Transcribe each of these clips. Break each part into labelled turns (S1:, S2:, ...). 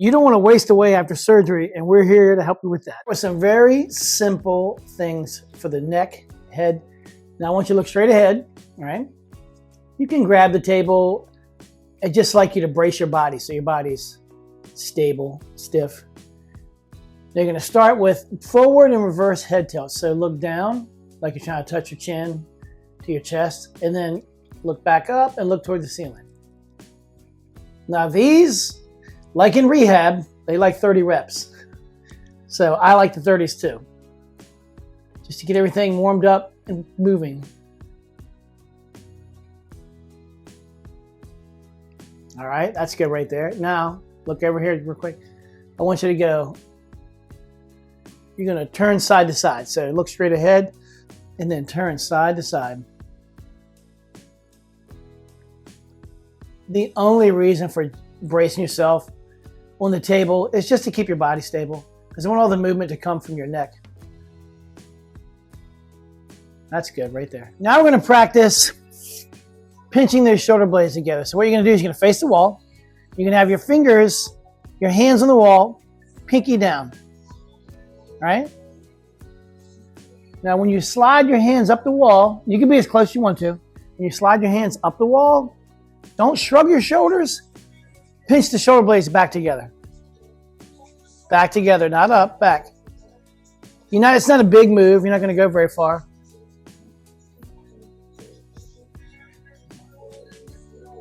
S1: You don't want to waste away after surgery, and we're here to help you with that. With some very simple things for the neck, head. Now I want you to look straight ahead, all right? You can grab the table. I'd just like you to brace your body so your body's stable, stiff. You're going to start with forward and reverse head tilt. So look down like you're trying to touch your chin to your chest, and then look back up and look toward the ceiling. Now these, like in rehab, they like 30 reps. So I like the 30s too, just to get everything warmed up and moving. All right, that's good right there. Now, look over here real quick. I want you to go, you're gonna turn side to side. So look straight ahead and then turn side to side. The only reason for bracing yourself on the table is just to keep your body stable, because I want all the movement to come from your neck. That's good right there. Now we're gonna practice pinching those shoulder blades together. So what you're gonna do is you're gonna face the wall. You're gonna have your fingers, your hands on the wall, pinky down, all right? Now when you slide your hands up the wall, you can be as close as you want to. When you slide your hands up the wall, don't shrug your shoulders. Pinch the shoulder blades back together. Back together, not up, back. It's not a big move. You're not gonna go very far.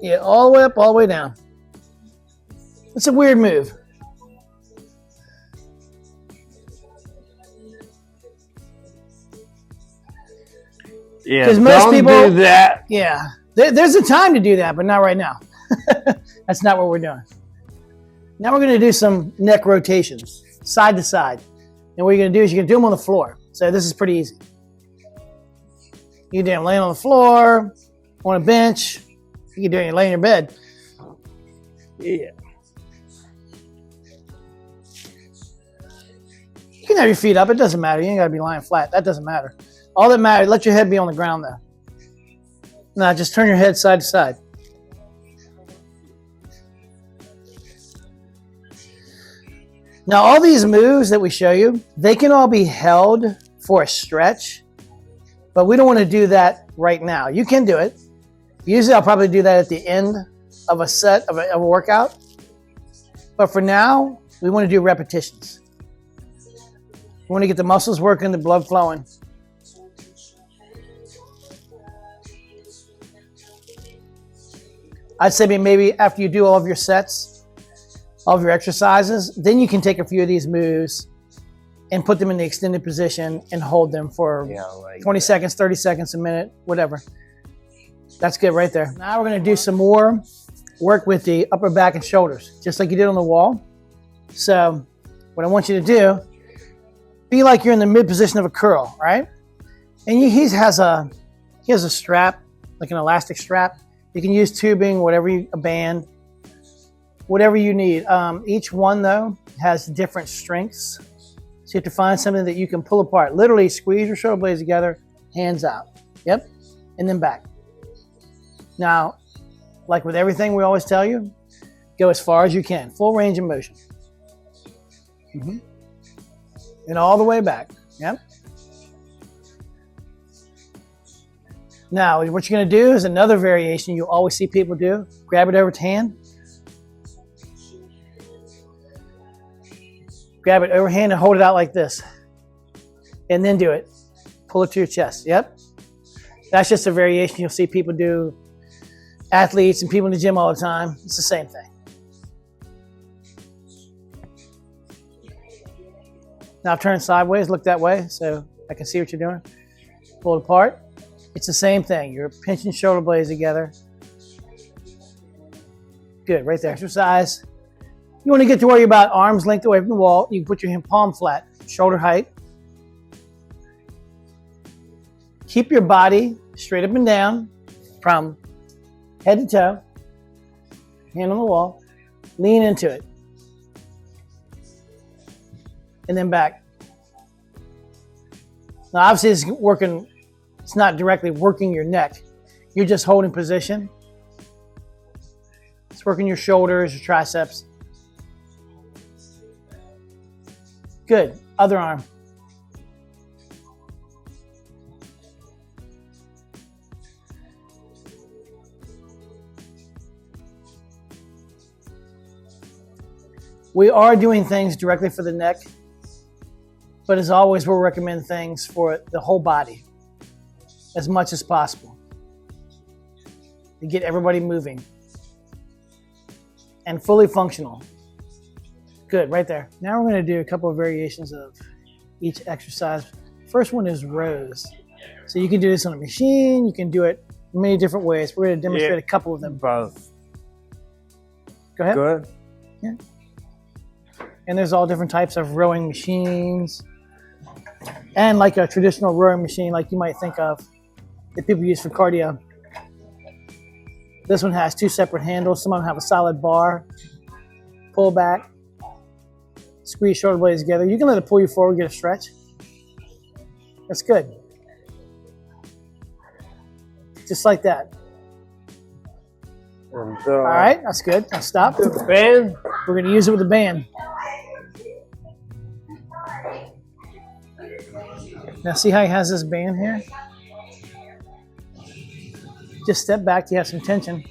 S1: Yeah, all the way up, all the way down. It's a weird move.
S2: Yeah,
S1: because most people
S2: do that.
S1: Yeah, there's a time to do that, but not right now. That's not what we're doing. Now we're going to do some neck rotations, side to side. And what you're going to do is you're going to do them on the floor. So this is pretty easy. You can do them laying on the floor, on a bench. You can do it laying in your bed.
S2: Yeah.
S1: You can have your feet up. It doesn't matter. You ain't got to be lying flat. That doesn't matter. All that matters, let your head be on the ground though. Now just turn your head side to side. Now all these moves that we show you, they can all be held for a stretch, but we don't want to do that right now. You can do it. Usually I'll probably do that at the end of a set of a workout. But for now, we want to do repetitions. We want to get the muscles working, the blood flowing. I'd say maybe after you do all of your sets, all of your exercises, then you can take a few of these moves and put them in the extended position and hold them for 20 seconds, 30 seconds, a minute, whatever. That's good right there. Now we're going to do some more work with the upper back and shoulders, just like you did on the wall. So what I want you to do, be like you're in the mid position of a curl, right? And he has a strap, like an elastic strap. You can use tubing, a band, whatever you need. Each one though has different strengths. So you have to find something that you can pull apart. Literally squeeze your shoulder blades together, hands out. Yep, and then back. Now, like with everything we always tell you, go as far as you can. Full range of motion. And all the way back. Yep. Now, what you're going to do is another variation you always see people do. Grab it over its hand. Grab it overhand and hold it out like this. And then do it. Pull it to your chest. Yep. That's just a variation you'll see people do. Athletes and people in the gym all the time. It's the same thing. Now turn sideways, look that way so I can see what you're doing. Pull it apart. It's the same thing. You're pinching shoulder blades together. Good, right there. Exercise. You want to get to where you're about arm's length away from the wall. You can put your hand palm flat, shoulder height. Keep your body straight up and down from head to toe. Hand on the wall. Lean into it. And then back. Now obviously it's not directly working your neck. You're just holding position. It's working your shoulders, your triceps. Good. Other arm. We are doing things directly for the neck, but as always, we'll recommend things for the whole body as much as possible to get everybody moving and fully functional. Good, right there. Now we're going to do a couple of variations of each exercise. First one is rows. So you can do this on a machine. You can do it many different ways. We're going to demonstrate a couple of them.
S2: Both.
S1: Go ahead.
S2: Good.
S1: Yeah. And there's all different types of rowing machines. And like a traditional rowing machine like you might think of that people use for cardio. This one has two separate handles. Some of them have a solid bar. Pull back. Squeeze shoulder blades together. You can let it pull you forward, get a stretch. That's good. Just like that.
S2: And,
S1: all right, that's good. Now stop.
S2: The band.
S1: We're going to use it with the band. Now see how he has this band here? Just step back, you have some tension,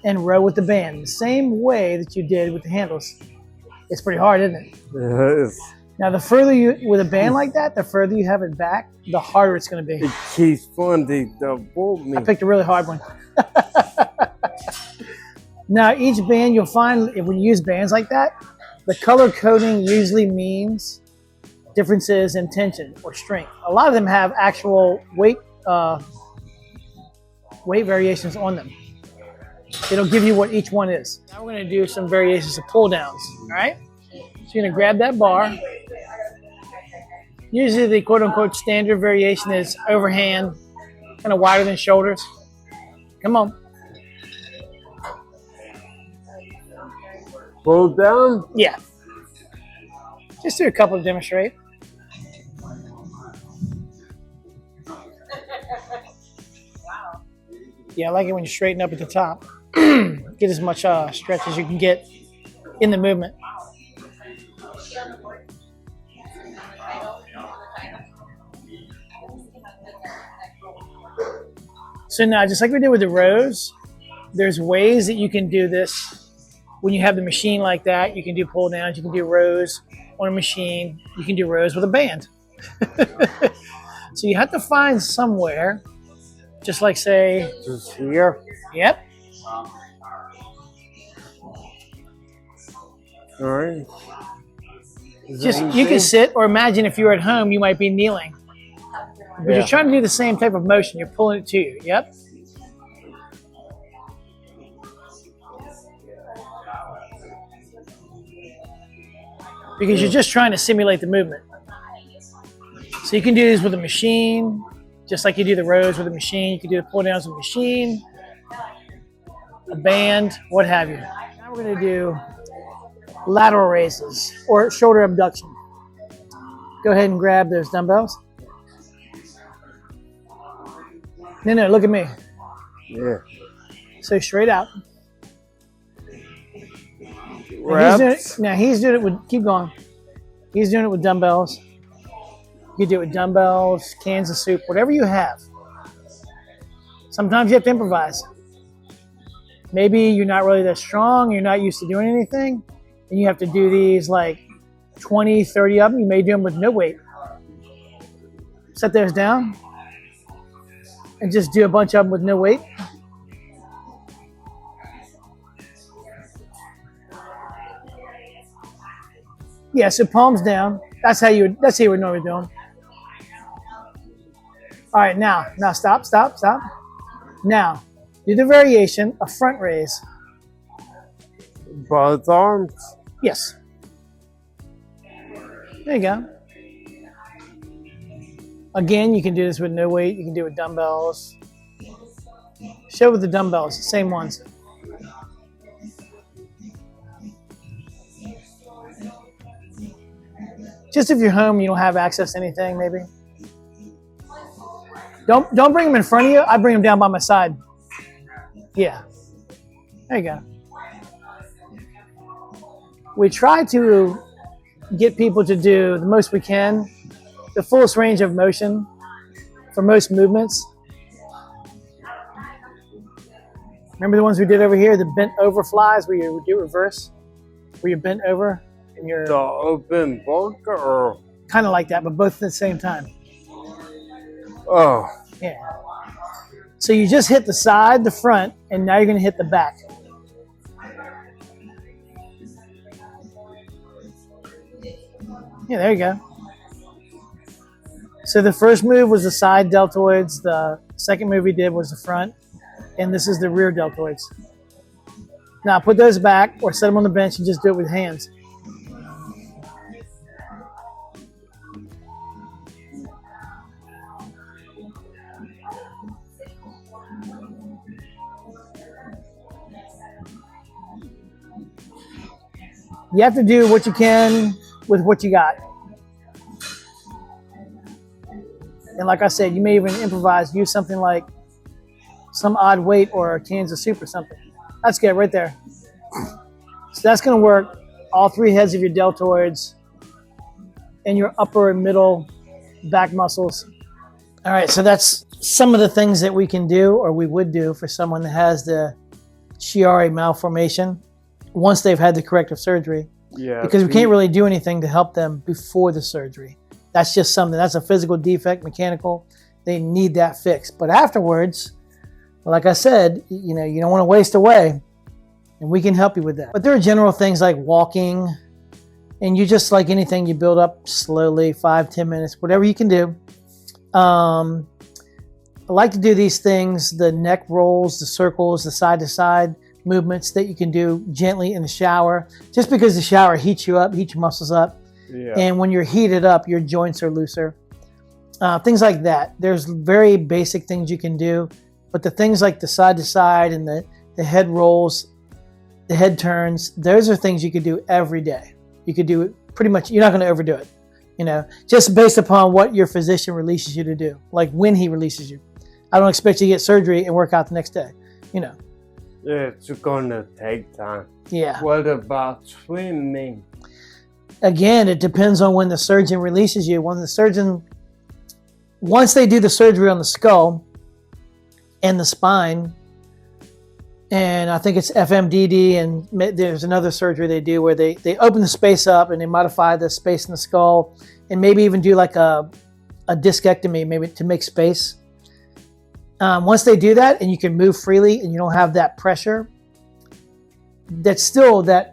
S1: and row with the band. The same way that you did with the handles. It's pretty hard, isn't it?
S2: It is.
S1: Now the further you, with a band like that, the further you have it back, the harder it's going to be.
S2: It keeps wanting to pull me.
S1: I picked a really hard one. Now each band, you'll find when you use bands like that, the color coding usually means differences in tension or strength. A lot of them have actual weight variations on them. It'll give you what each one is. Now we're going to do some variations of pull downs. All right. So you're going to grab that bar. Usually the quote unquote standard variation is overhand, kind of wider than shoulders. Come on.
S2: Pull down?
S1: Yeah. Just do a couple to demonstrate. Yeah, I like it when you straighten up at the top. Get as much stretch as you can get in the movement. So now, just like we did with the rows, there's ways that you can do this when you have the machine like that. You can do pull downs, you can do rows on a machine, you can do rows with a band. So you have to find somewhere, just like say,
S2: Just here.
S1: yep.
S2: All right.
S1: Just you can sit, or imagine if you were at home, you might be kneeling. But you're trying to do the same type of motion. You're pulling it to you. Yep. Because you're just trying to simulate the movement. So you can do this with a machine, just like you do the rows with a machine. You can do the pull downs with a machine, a band, what have you. Now we're going to do lateral raises or shoulder abduction. Go ahead and grab those dumbbells. No, look at me.
S2: Yeah.
S1: So straight out.
S2: Reps.
S1: He's doing it with, keep going. He's doing it with dumbbells. You can do it with dumbbells, cans of soup, whatever you have. Sometimes you have to improvise. Maybe you're not really that strong, you're not used to doing anything, and you have to do these like 20, 30 of them. You may do them with no weight. Set those down and just do a bunch of them with no weight. Yeah, so palms down. That's how you would normally do them. All right, now stop. Now, do the variation of front raise.
S2: Both arms.
S1: Yes. There you go. Again, you can do this with no weight. You can do it with dumbbells. Show with the dumbbells, same ones. Just if you're home, you don't have access to anything, maybe. Don't bring them in front of you. I bring them down by my side. Yeah. There you go. We try to get people to do the most we can, the fullest range of motion for most movements. Remember the ones we did over here, the bent over flies where you do reverse, where you're bent over and you're
S2: The open book or?
S1: kind of like that, but both at the same time.
S2: Oh.
S1: Yeah. So you just hit the side, the front, and now you're going to hit the back. Yeah, there you go. So the first move was the side deltoids. The second move we did was the front. And this is the rear deltoids. Now put those back or set them on the bench and just do it with hands. You have to do what you can with what you got. And like I said, you may even improvise, use something like some odd weight or cans of soup or something. That's good right there. So that's going to work all three heads of your deltoids and your upper and middle back muscles. All right, so that's some of the things that we can do or we would do for someone that has the Chiari malformation once they've had the corrective surgery.
S2: Yeah.
S1: Because we can't really do anything to help them before the surgery. That's just something, that's a physical defect, mechanical. They need that fixed. But afterwards, like I said, you don't want to waste away, and we can help you with that. But there are general things like walking, and you just like anything, you build up slowly, 5-10 minutes, whatever you can do. I like to do these things, the neck rolls, the circles, the side-to-side movements that you can do gently in the shower, just because the shower heats you up, heats your muscles up.
S2: Yeah.
S1: And when you're heated up, your joints are looser. Things like that. There's very basic things you can do, but the things like the side to side and the head rolls, the head turns, those are things you could do every day. You could do it pretty much, you're not going to overdo it, just based upon what your physician releases you to do, like when he releases you. I don't expect you to get surgery and work out the next day,
S2: Yeah, it's gonna take time.
S1: Yeah.
S2: What about swimming?
S1: Again, it depends on when the surgeon releases you. Once they do the surgery on the skull and the spine, and I think it's FMDD, and there's another surgery they do where they open the space up and they modify the space in the skull and maybe even do like a discectomy, maybe to make space. Once they do that and you can move freely and you don't have that pressure, that's still that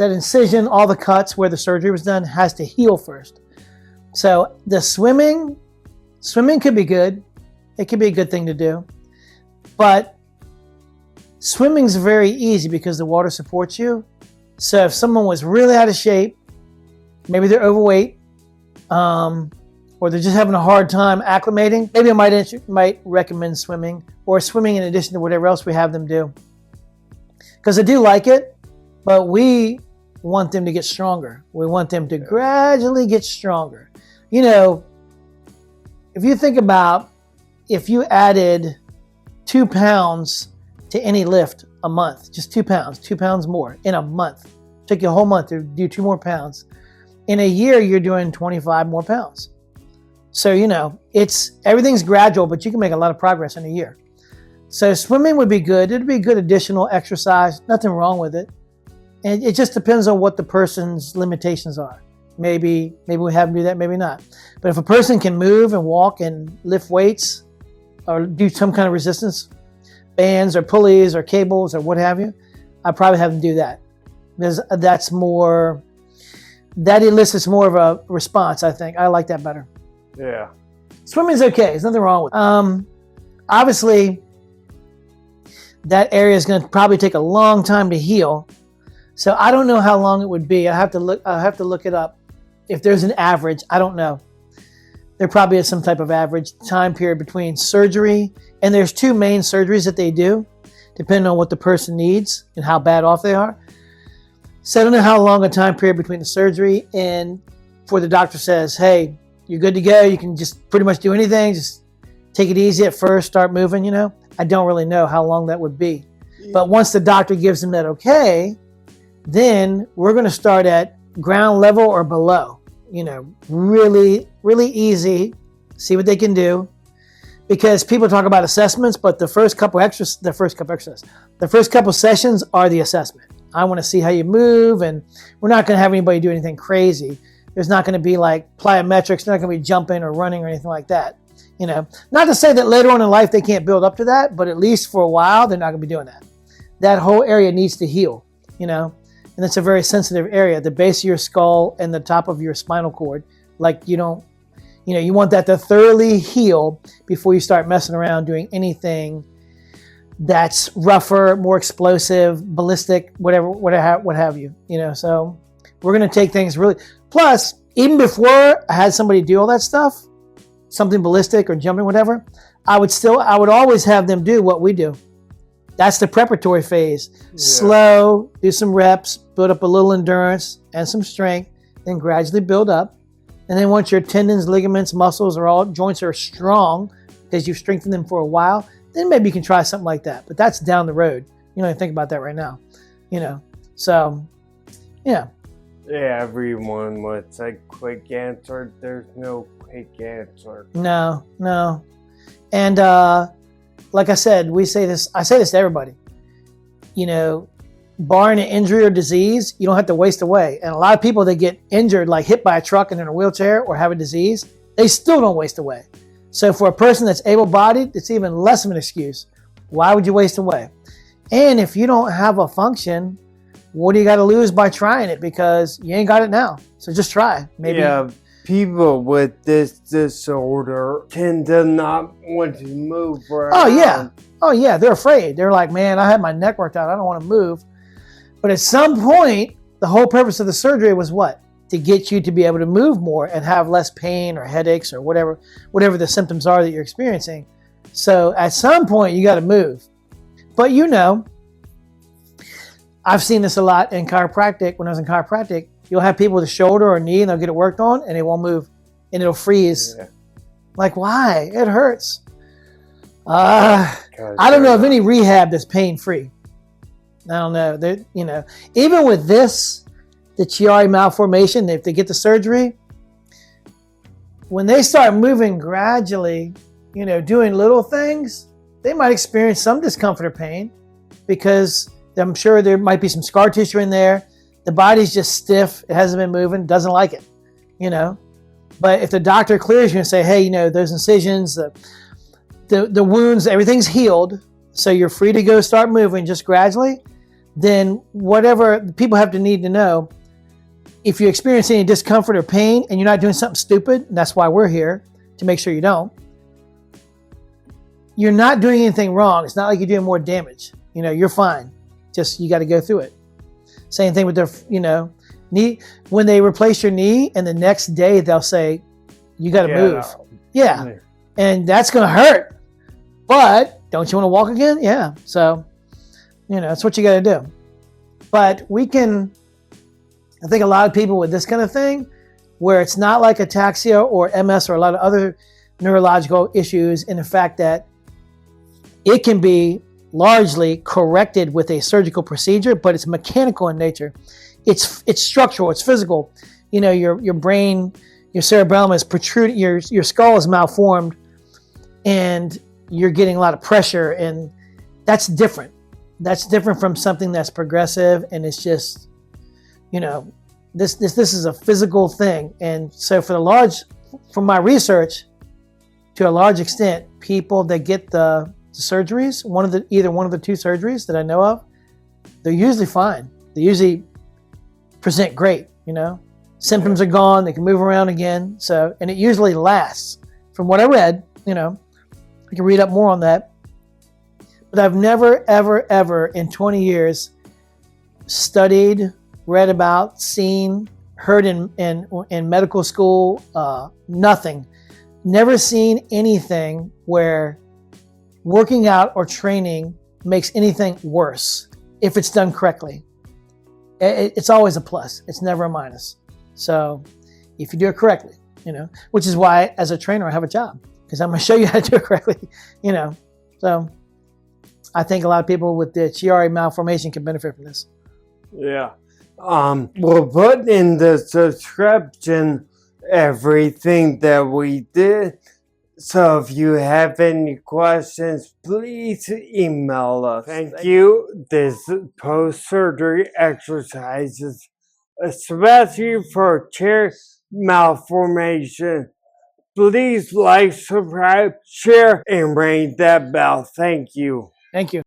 S1: incision, all the cuts where the surgery was done has to heal first. So the swimming could be good. It could be a good thing to do. But swimming's very easy because the water supports you. So if someone was really out of shape, maybe they're overweight, or they're just having a hard time acclimating, maybe I might recommend swimming, or swimming in addition to whatever else we have them do. Because I do like it, but we want them to get stronger. We want them to gradually get stronger. If you think about if you added 2 pounds to any lift a month, just 2 pounds more in a month, took you a whole month to do 2 more pounds. In a year, you're doing 25 more pounds. So, everything's gradual, but you can make a lot of progress in a year. So swimming would be good. It'd be a good additional exercise. Nothing wrong with it. And it just depends on what the person's limitations are. Maybe we have them do that, maybe not. But if a person can move and walk and lift weights or do some kind of resistance, bands or pulleys or cables or what have you, I'd probably have them do that. Because that elicits more of a response, I think. I like that better.
S2: Yeah.
S1: Swimming's okay. There's nothing wrong with it. Obviously, that area is going to probably take a long time to heal. So I don't know how long it would be. I'll have to look it up. If there's an average, I don't know. There probably is some type of average time period between surgery, and there's 2 main surgeries that they do, depending on what the person needs and how bad off they are. So I don't know how long a time period between the surgery and before the doctor says, hey, you're good to go. You can just pretty much do anything. Just take it easy at first, start moving, I don't really know how long that would be. But once the doctor gives them that okay, then we're going to start at ground level or below. Really, really easy. See what they can do. Because people talk about assessments, but the first couple sessions are the assessment. I want to see how you move, and we're not going to have anybody do anything crazy. There's not going to be like plyometrics. They're not going to be jumping or running or anything like that. Not to say that later on in life they can't build up to that, but at least for a while they're not going to be doing that. That whole area needs to heal, and it's a very sensitive area. The base of your skull and the top of your spinal cord, you want that to thoroughly heal before you start messing around doing anything that's rougher, more explosive, ballistic, whatever, what have you. So we're going to take things really. Plus, even before I had somebody do all that stuff, something ballistic or jumping, whatever, I would always have them do what we do. That's the preparatory phase. Yeah. Slow, do some reps, build up a little endurance and some strength, then gradually build up. And then once your tendons, ligaments, muscles, joints are strong because you've strengthened them for a while, then maybe you can try something like that. But that's down the road. You don't even think about that right now. So, yeah.
S2: Yeah, everyone wants a quick answer. There's no quick answer.
S1: No. And like I said, I say this to everybody. Barring an injury or disease, you don't have to waste away. And a lot of people that get injured, like hit by a truck and in a wheelchair or have a disease, they still don't waste away. So for a person that's able-bodied, it's even less of an excuse. Why would you waste away? And if you don't have a function, what do you got to lose by trying it? Because you ain't got it now. So just try. Maybe.
S2: Yeah, people with this disorder tend to not want to move around.
S1: Oh yeah. They're afraid. They're like, man, I had my neck worked out. I don't want to move. But at some point, the whole purpose of the surgery was what? To get you to be able to move more and have less pain or headaches or whatever the symptoms are that you're experiencing. So at some point, you got to move. But I've seen this a lot in chiropractic. When I was in chiropractic, you'll have people with a shoulder or knee and they'll get it worked on and they won't move and it'll freeze. Yeah. Like, why? It hurts. I don't know of any rehab that's pain-free. I don't know. Even with this, the Chiari Malformation, if they get the surgery, when they start moving gradually, doing little things, they might experience some discomfort or pain because I'm sure there might be some scar tissue in there. The body's just stiff. It hasn't been moving, doesn't like it, But if the doctor clears you and say, hey, those incisions, the wounds, everything's healed, so you're free to go start moving just gradually, then whatever people have to need to know, if you experience any discomfort or pain and you're not doing something stupid, and that's why we're here, to make sure you don't, you're not doing anything wrong. It's not like you're doing more damage. You're fine. Just, you got to go through it. Same thing with their, knee. When they replace your knee and the next day they'll say, you got to move. Yeah. And that's going to hurt. But don't you want to walk again? Yeah. So, that's what you got to do. But I think a lot of people with this kind of thing, where it's not like ataxia or MS or a lot of other neurological issues, in the fact that it can be largely corrected with a surgical procedure, but it's mechanical in nature. It's structural, it's physical. Your brain, your cerebellum is protruding, your skull is malformed, and you're getting a lot of pressure, and that's different. That's different from something that's progressive, and it's just, this is a physical thing. And so from my research, to a large extent, people that get the surgeries, either one of the two surgeries that I know of, they're usually fine. They usually present great, Symptoms are gone, they can move around again. So, and it usually lasts. From what I read, I can read up more on that. But I've never, ever, ever in 20 years studied, read about, seen, heard in medical school, nothing. Never seen anything where working out or training makes anything worse if it's done correctly. It's always a plus. It's never a minus. So if you do it correctly, which is why as a trainer I have a job, because I'm going to show you how to do it correctly, So I think a lot of people with the Chiari Malformation can benefit from this.
S2: Yeah. We'll put in the description everything that we did. So if you have any questions, please email us. Thank you. This post-surgery exercises, especially for Chiari Malformation. Please like, subscribe, share, and ring that bell. Thank you.
S1: Thank you.